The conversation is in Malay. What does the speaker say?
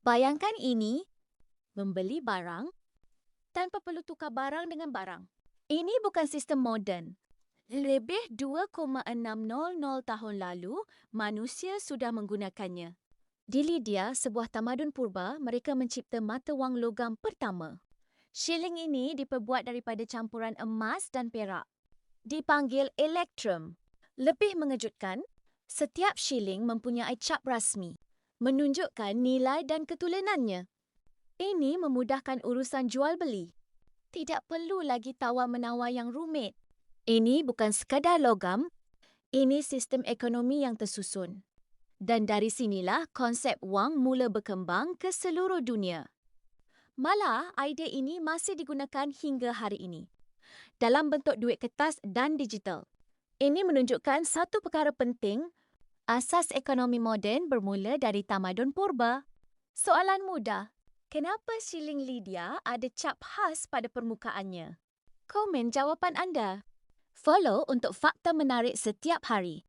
Bayangkan ini, membeli barang tanpa perlu tukar barang dengan barang. Ini bukan sistem moden. Lebih 2,600 tahun lalu, manusia sudah menggunakannya. Di Lydia, sebuah tamadun purba, mereka mencipta mata wang logam pertama. Shilling ini diperbuat daripada campuran emas dan perak. Dipanggil elektrum. Lebih mengejutkan, setiap shilling mempunyai cap rasmi, menunjukkan nilai dan ketulanannya. Ini memudahkan urusan jual beli. Tidak perlu lagi tawar-menawar yang rumit. Ini bukan sekadar logam, ini sistem ekonomi yang tersusun. Dan dari sinilah konsep wang mula berkembang ke seluruh dunia. Malah, idea ini masih digunakan hingga hari ini, dalam bentuk duit kertas dan digital. Ini menunjukkan satu perkara penting, asas ekonomi moden bermula dari tamadun purba. Soalan mudah, kenapa shilling Lydia ada cap khas pada permukaannya? Komen jawapan anda. Follow untuk fakta menarik setiap hari.